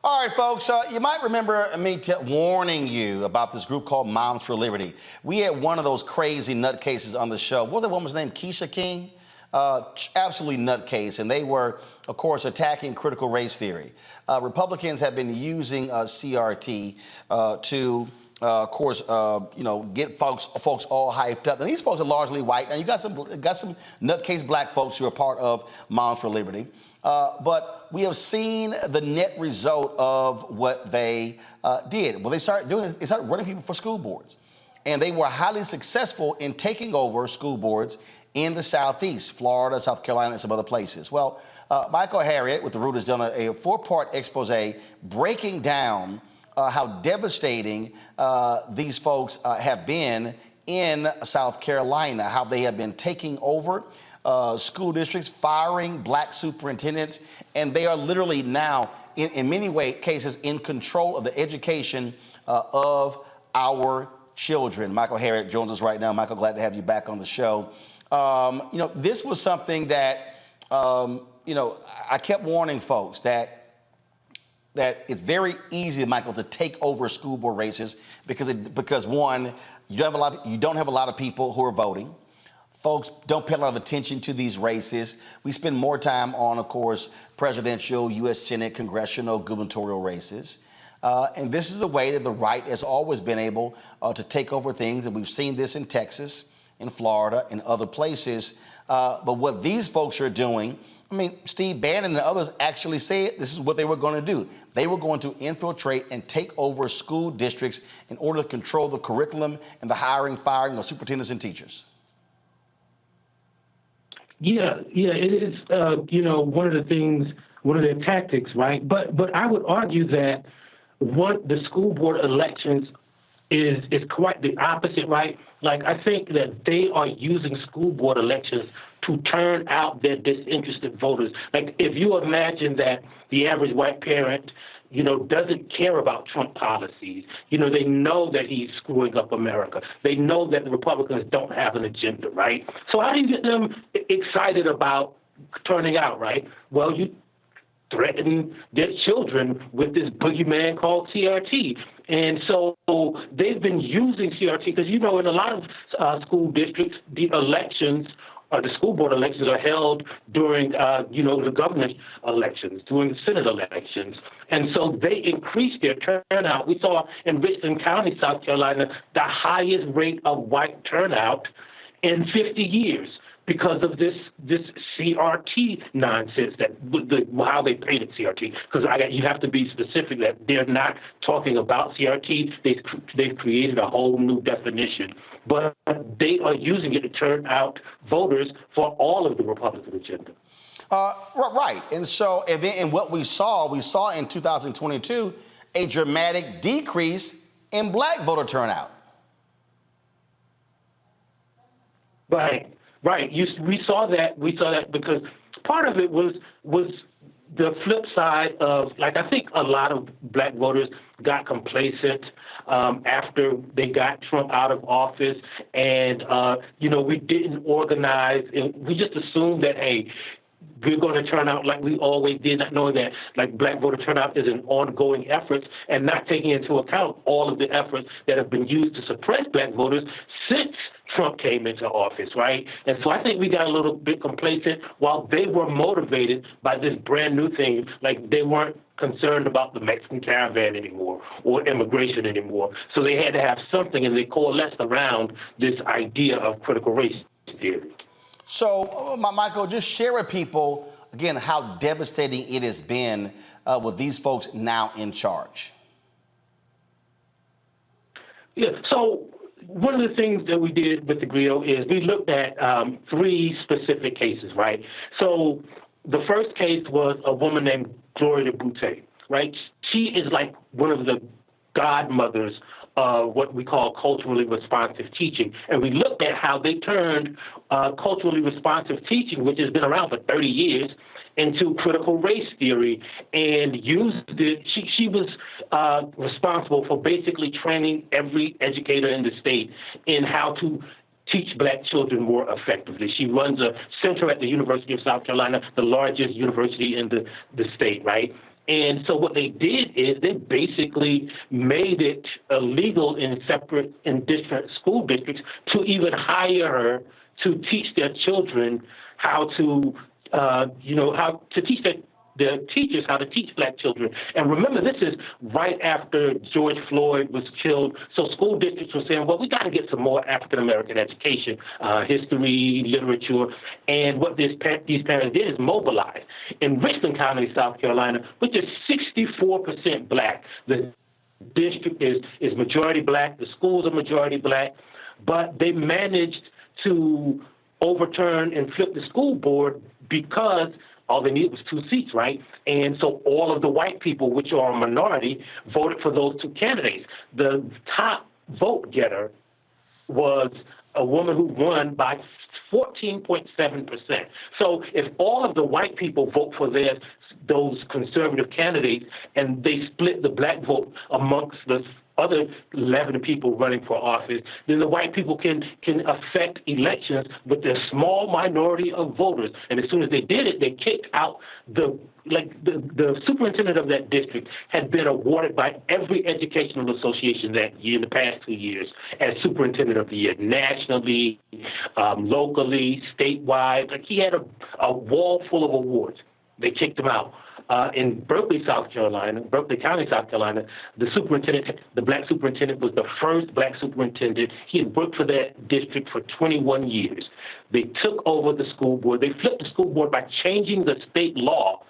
All right, folks, you might remember me warning you about this group called Moms for Liberty. We had one of those crazy nutcases on the show. What was that woman's name? Keisha King? Absolutely nutcase. And they were, of course, attacking critical race theory. Republicans have been using CRT to, of course, get folks all hyped up. And these folks are largely white. Now, you got some nutcase black folks who are part of Moms for Liberty. But we have seen the net result of what they did. What they started doing is they started running people for school boards. And they were highly successful in taking over school boards in the Southeast, Florida, South Carolina, and some other places. Well, Michael Harriot with the Root has done a four-part expose breaking down how devastating these folks have been in South Carolina, how they have been taking over school districts, firing black superintendents, and they are literally now, in many cases, in control of the education of our children. Michael Harriot joins us right now. Michael, glad to have you back on the show. This was something that, I kept warning folks that it's very easy, Michael, to take over school board races because one, you don't have a lot of people who are voting. Folks don't pay a lot of attention to these races. We spend more time on, of course, presidential, U.S. Senate, congressional, gubernatorial races. And this is a way that the right has always been able to take over things. And we've seen this in Texas, in Florida, and other places. But what these folks are doing, I mean, Steve Bannon and others actually said this is what they were going to do. They were going to infiltrate and take over school districts in order to control the curriculum and the hiring, firing of superintendents and teachers. Yeah, it is, one of their tactics, right? But I would argue that the school board elections is quite the opposite, right? Like, I think that they are using school board elections to turn out their disinterested voters. Like, if you imagine that the average white parent, doesn't care about Trump policies. They know that he's screwing up America. They know that the Republicans don't have an agenda, right? So how do you get them excited about turning out, right? Well, you threaten their children with this boogeyman called CRT. And so they've been using CRT because, in a lot of school districts, the elections the school board elections are held during, the governor's elections, during the Senate elections. And so they increased their turnout. We saw in Richland County, South Carolina, the highest rate of white turnout in 50 years because of this CRT nonsense, how they painted CRT. Because you have to be specific that they're not talking about CRT. They've created a whole new definition. But they are using it to turn out voters for all of the Republican agenda. Right. And what we saw in 2022 a dramatic decrease in black voter turnout. Right. We saw that because part of it was the flip side of, I think a lot of black voters got complacent after they got Trump out of office. And, we didn't organize. And we just assumed that, hey, we're going to turn out like we always did, not knowing that, black voter turnout is an ongoing effort and not taking into account all of the efforts that have been used to suppress black voters since Trump came into office, right? And so I think we got a little bit complacent while they were motivated by this brand new thing. Like, they weren't concerned about the Mexican caravan anymore or immigration anymore. So they had to have something, and they coalesced around this idea of critical race theory. So, Michael, just share with people, again, how devastating it has been with these folks now in charge. Yeah, so one of the things that we did with the Griot is we looked at three specific cases, right? So the first case was a woman named Gloria Boutte, right? She is like one of the godmothers of what we call culturally responsive teaching. And we looked at how they turned culturally responsive teaching, which has been around for 30 years, into critical race theory and used it. She was responsible for basically training every educator in the state in how to teach black children more effectively. She runs a center at the University of South Carolina, the largest university in the state, right? And so what they did is they basically made it illegal in different school districts to even hire her to teach their children how to, how to teach their teachers how to teach black children. And remember, this is right after George Floyd was killed. So school districts were saying, well, we got to get some more African-American education, history, literature. And what these parents did is mobilize. In Richland County, South Carolina, which is 64% black, the district is majority black, the schools are majority black, but they managed to overturn and flip the school board because all they needed was 2 seats, right? And so all of the white people, which are a minority, voted for those 2 candidates. The top vote getter was a woman who won by 14.7%. So if all of the white people vote for those conservative candidates and they split the black vote amongst the other 11 people running for office, then the white people can affect elections with a small minority of voters. And as soon as they did it, they kicked out the superintendent of that district had been awarded by every educational association that year in the past 2 years as superintendent of the year, nationally, locally, statewide. Like he had a wall full of awards. They kicked him out. In Berkeley, South Carolina, Berkeley County, South Carolina, the black superintendent was the first black superintendent. He had worked for that district for 21 years. They took over the school board. They flipped the school board by changing the state law,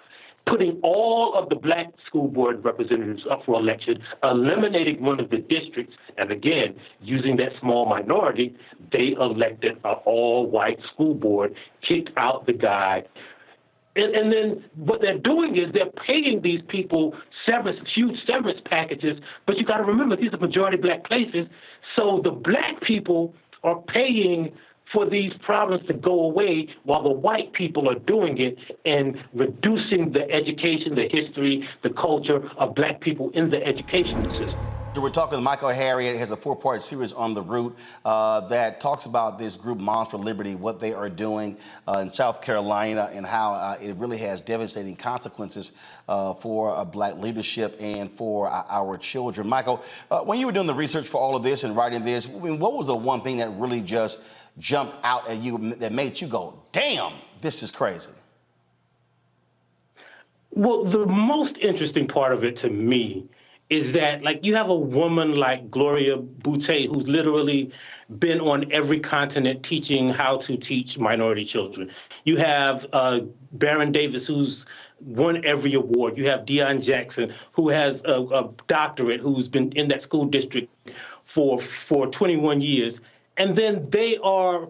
putting all of the black school board representatives up for election, eliminating one of the districts, and again, using that small minority, they elected an all-white school board, kicked out the guy. And then what they're doing is they're paying these people huge severance packages, but you got to remember, these are majority black places, so the black people are paying for these problems to go away while the white people are doing it and reducing the education, the history, the culture of black people in the education system. We're talking to Michael Harriot. He has a 4-part series on the Root that talks about this group, Moms for Liberty, what they are doing in South Carolina and how it really has devastating consequences for black leadership and for our children. Michael, when you were doing the research for all of this and writing this, I mean, what was the one thing that really just jumped out at you that made you go, damn, this is crazy? Well, the most interesting part of it to me is that, like, you have a woman like Gloria Boutte, who's literally been on every continent teaching how to teach minority children. You have Baron Davis, who's won every award. You have Deion Jackson, who has a doctorate, who's been in that school district for 21 years. And then they are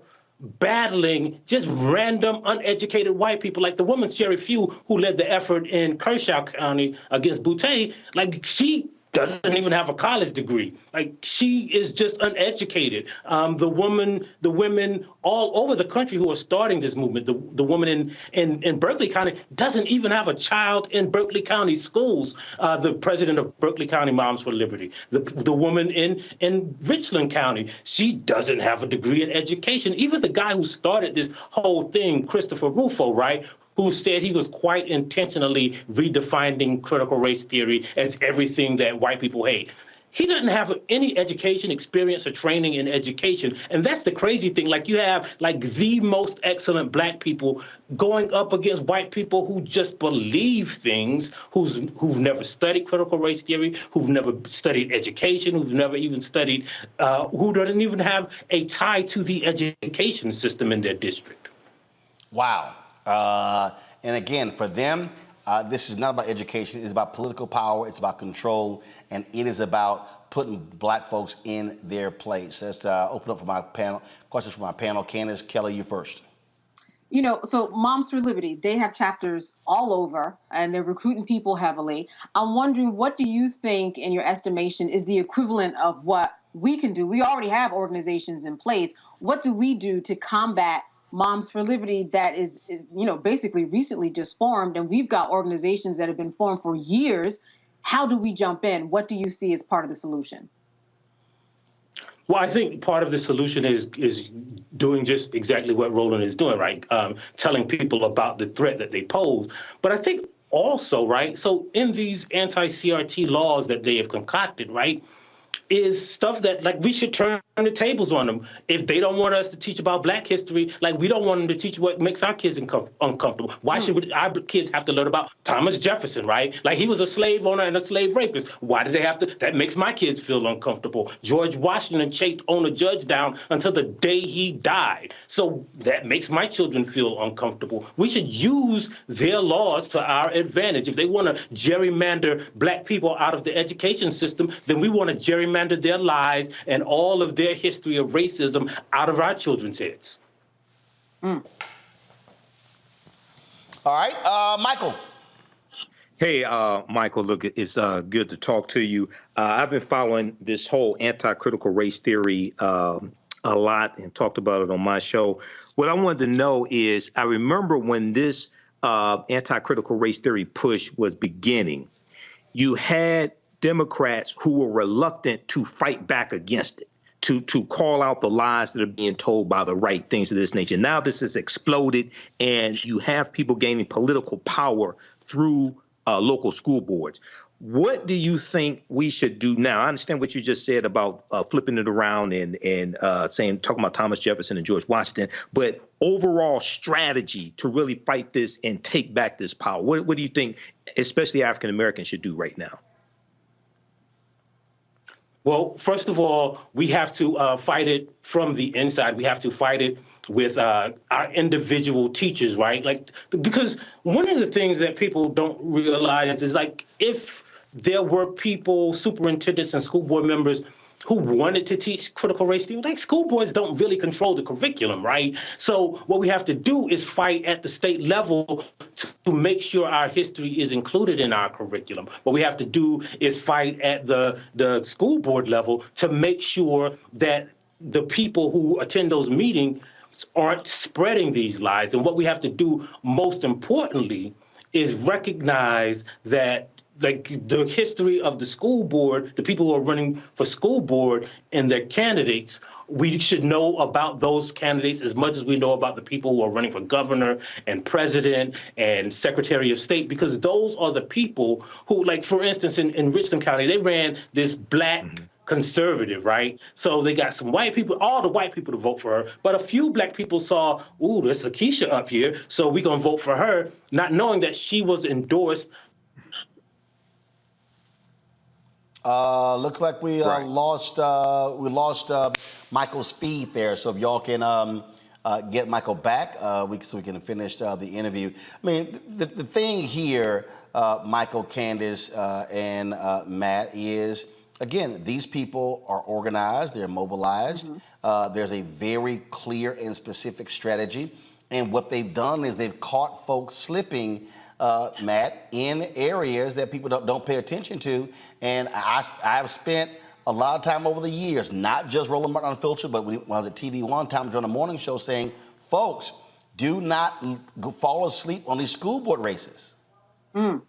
battling just random, uneducated white people, like the woman, Sherry Few, who led the effort in Kershaw County against Boutte. Like, she doesn't even have a college degree. Like, she is just uneducated. The women all over the country who are starting this movement, the woman in Berkeley County doesn't even have a child in Berkeley County schools. The president of Berkeley County Moms for Liberty, the woman in Richland County, she doesn't have a degree in education. Even the guy who started this whole thing, Christopher Rufo, right, who said he was quite intentionally redefining critical race theory as everything that white people hate. He doesn't have any education, experience, or training in education. And that's the crazy thing. Like, you have, like, the most excellent black people going up against white people who just believe things, who've never studied critical race theory, who've never studied education, who've never even studied, who don't even have a tie to the education system in their district. Wow. And again, for them, this is not about education. It's about political power. It's about control. And it is about putting black folks in their place. Let's open up for my panel. Questions for my panel. Candace, Kelly, you first. You know, so Moms for Liberty, they have chapters all over, and they're recruiting people heavily. I'm wondering, what do you think, in your estimation, is the equivalent of what we can do? We already have organizations in place. What do we do to combat Moms for Liberty that is, you know, basically recently just formed, and we've got organizations that have been formed for years? How do we jump in? What do you see as part of the solution? Well, I think part of the solution is doing just exactly what Roland is doing, right? Telling people about the threat that they pose. But I think also, right, so in these anti-CRT laws that they have concocted, right, is stuff that, like, we should turn the tables on them. If they don't want us to teach about Black history, like, we don't want them to teach what makes our kids uncomfortable. Why should our kids have to learn about Thomas Jefferson, right? Like, he was a slave owner and a slave rapist. Why do they have to? That makes my kids feel uncomfortable. George Washington chased owner Judge down until the day he died. So that makes my children feel uncomfortable. We should use their laws to our advantage. If they want to gerrymander Black people out of the education system, then we want to gerrymander their lives and all of their history of racism out of our children's heads. All right, Michael. Hey, Michael, look, it's good to talk to you. I've been following this whole anti-critical race theory a lot and talked about it on my show. What I wanted to know is, I remember when this anti-critical race theory push was beginning, you had Democrats who were reluctant to fight back against it, to call out the lies that are being told by the right, things of this nature. Now this has exploded, and you have people gaining political power through local school boards. What do you think we should do now? I understand what you just said about flipping it around and talking about Thomas Jefferson and George Washington, but overall strategy to really fight this and take back this power. What do you think, especially African Americans, should do right now? Well, first of all, we have to fight it from the inside. We have to fight it with our individual teachers, right? Like, because one of the things that people don't realize is, like, if there were people, superintendents and school board members, who wanted to teach critical race theory, like, school boards don't really control the curriculum, right? So what we have to do is fight at the state level to make sure our history is included in our curriculum. What we have to do is fight at the school board level to make sure that the people who attend those meetings aren't spreading these lies. And what we have to do, most importantly, is recognize that, like, the history of the school board, the people who are running for school board and their candidates, we should know about those candidates as much as we know about the people who are running for governor and president and secretary of state, because those are the people who, like, for instance, in Richland County, they ran this Black conservative, right? So they got some white people, all the white people to vote for her, but a few Black people saw, ooh, there's Lakeisha up here, so we're going to vote for her, not knowing that she was endorsed. Looks like we lost Michael's feed there. So if y'all can get Michael back, so we can finish the interview. I mean, the thing here, Michael, Candace, and Matt, is, again, these people are organized, they're mobilized. There's a very clear and specific strategy. And what they've done is they've caught folks slipping, Matt, in areas that people don't pay attention to. And I've spent a lot of time over the years, not just Roland Martin Unfiltered, but when I was at TV one time during a morning show, saying, folks, do not fall asleep on these school board races.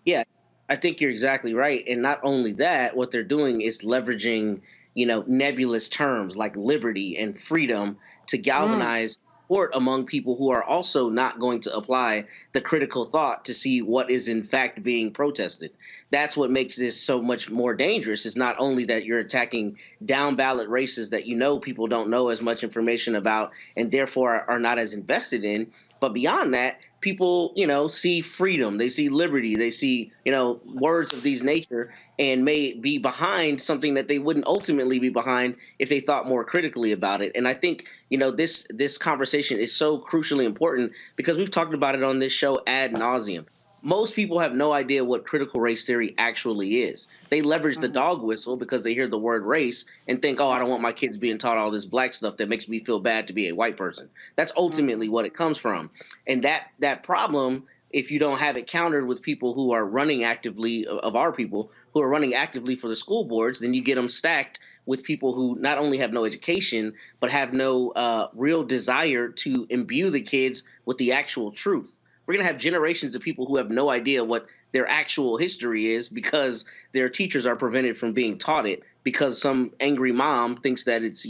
Yeah, I think you're exactly right. And not only that, what they're doing is leveraging, nebulous terms like liberty and freedom to galvanize support among people who are also not going to apply the critical thought to see what is in fact being protested. That's what makes this so much more dangerous. Is not only that you're attacking down ballot races that people don't know as much information about and therefore are not as invested in, but beyond that, people, see freedom, they see liberty, they see, words of these nature, and may be behind something that they wouldn't ultimately be behind if they thought more critically about it. And I think, this conversation is so crucially important because we've talked about it on this show ad nauseum. Most people have no idea what critical race theory actually is. They leverage the dog whistle because they hear the word race and think, oh, I don't want my kids being taught all this Black stuff that makes me feel bad to be a white person. That's ultimately what it comes from. And that problem, if you don't have it countered with people who are running actively, of our people, who are running actively for the school boards, then you get them stacked with people who not only have no education, but have no real desire to imbue the kids with the actual truth. We're going to have generations of people who have no idea what their actual history is because their teachers are prevented from being taught it because some angry mom thinks that it's,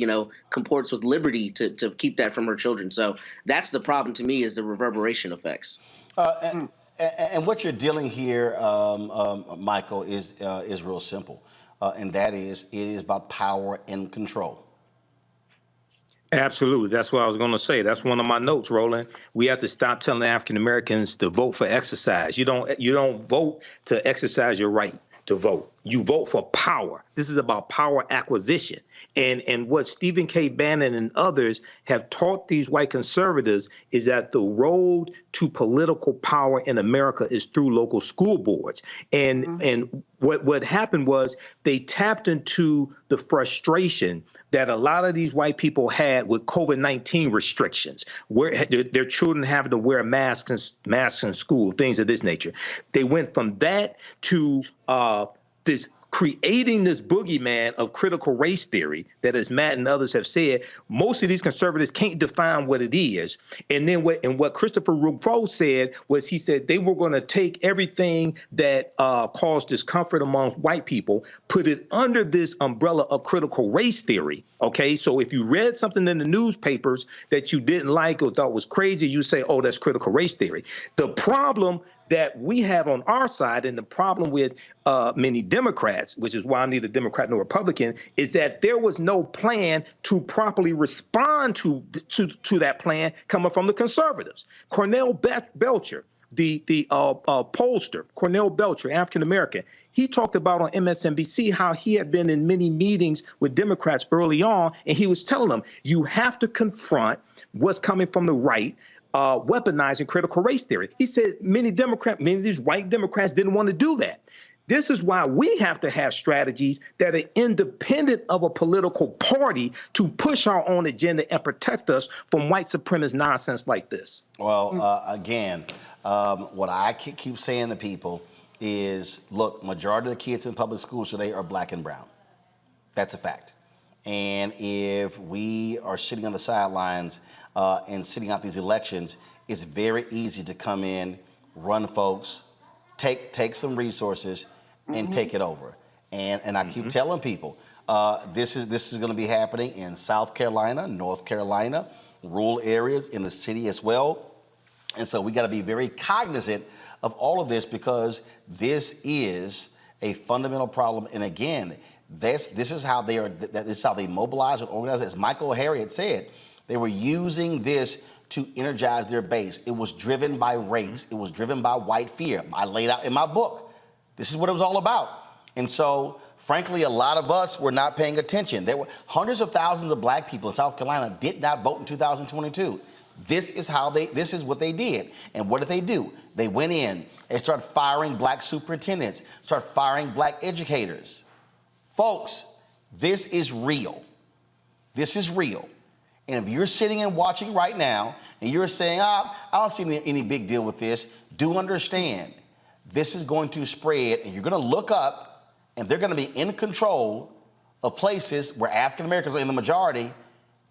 comports with liberty to keep that from her children. So that's the problem to me, is the reverberation effects. And what you're dealing here, Michael, is real simple, and that is it is about power and control. Absolutely. That's what I was going to say. That's one of my notes, Roland. We have to stop telling African Americans to vote for exercise. You don't vote to exercise your right to vote. You vote for power. This is about power acquisition. And what Stephen K. Bannon and others have taught these white conservatives is that the road to political power in America is through local school boards. And what happened was they tapped into the frustration that a lot of these white people had with COVID-19 restrictions, where their children having to wear masks in school, things of this nature. They went from that to this creating this boogeyman of critical race theory that, as Matt and others have said, most of these conservatives can't define what it is. And then what Christopher Rufo said was he said they were going to take everything that caused discomfort among white people, put it under this umbrella of critical race theory. OK, so if you read something in the newspapers that you didn't like or thought was crazy, you say, oh, that's critical race theory. The problem that we have on our side, and the problem with many Democrats, which is why I need a Democrat and a Republican, is that there was no plan to properly respond to that plan coming from the conservatives. Cornell Belcher, the pollster, Cornell Belcher, African American, he talked about on MSNBC how he had been in many meetings with Democrats early on, and he was telling them, you have to confront what's coming from the right, weaponizing critical race theory. He said many of these white Democrats didn't want to do that. This is why we have to have strategies that are independent of a political party to push our own agenda and protect us from white supremacist nonsense like this. Well, again, what I keep saying to people is, look, majority of the kids in public schools today are black and brown. That's a fact. And if we are sitting on the sidelines and sitting out these elections, it's very easy to come in, run folks, take some resources, and take it over. And I keep telling people, this is going to be happening in South Carolina, North Carolina, rural areas, in the city as well. And so we got to be very cognizant of all of this, because this is a fundamental problem. And again, this is how this is how they mobilize and organize. As Michael Harriot said, they were using this to energize their base. It was driven by race. It was driven by white fear. I laid out in my book, this is what it was all about. And so, frankly, a lot of us were not paying attention. There were hundreds of thousands of black people in South Carolina did not vote in 2022. This is what they did. And what did they do? They went in and started firing black superintendents, started firing black educators. Folks, this is real. This is real. And if you're sitting and watching right now and you're saying, I don't see any big deal with this, do understand this is going to spread, and you're going to look up and they're going to be in control of places where African Americans are in the majority.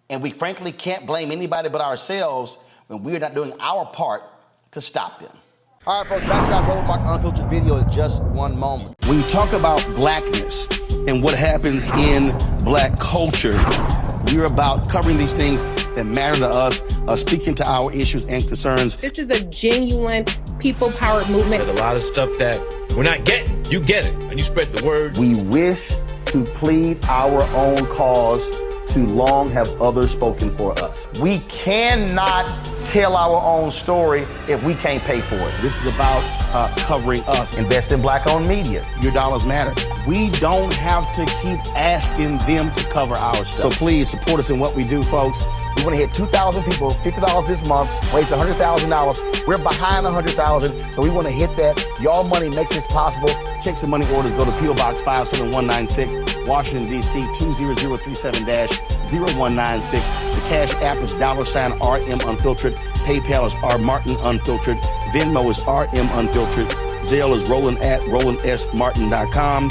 And we frankly can't blame anybody but ourselves when we're not doing our part to stop them. All right, folks, back to our Roland Martin Unfiltered video in just one moment. When you talk about blackness and what happens in black culture, we're about covering these things that matter to us, speaking to our issues and concerns. This is a genuine people-powered movement. There's a lot of stuff that we're not getting. You get it, and you spread the word. We wish to plead our own cause. Too long have others spoken for us. We cannot tell our own story if we can't pay for it. This is about covering us. Invest in black-owned media. Your dollars matter. We don't have to keep asking them to cover our stuff. So please support us in what we do, folks. We want to hit 2,000 people, $50 this month, raise $100,000. We're behind 100,000, so we want to hit that. Y'all money makes this possible. Check some money orders. Go to P.O. Box 57196, Washington, D.C. 20037-0196. The Cash App is $RM Unfiltered. PayPal is R Martin Unfiltered. Venmo is RM Unfiltered. Zelle is Roland at RolandSMartin.com.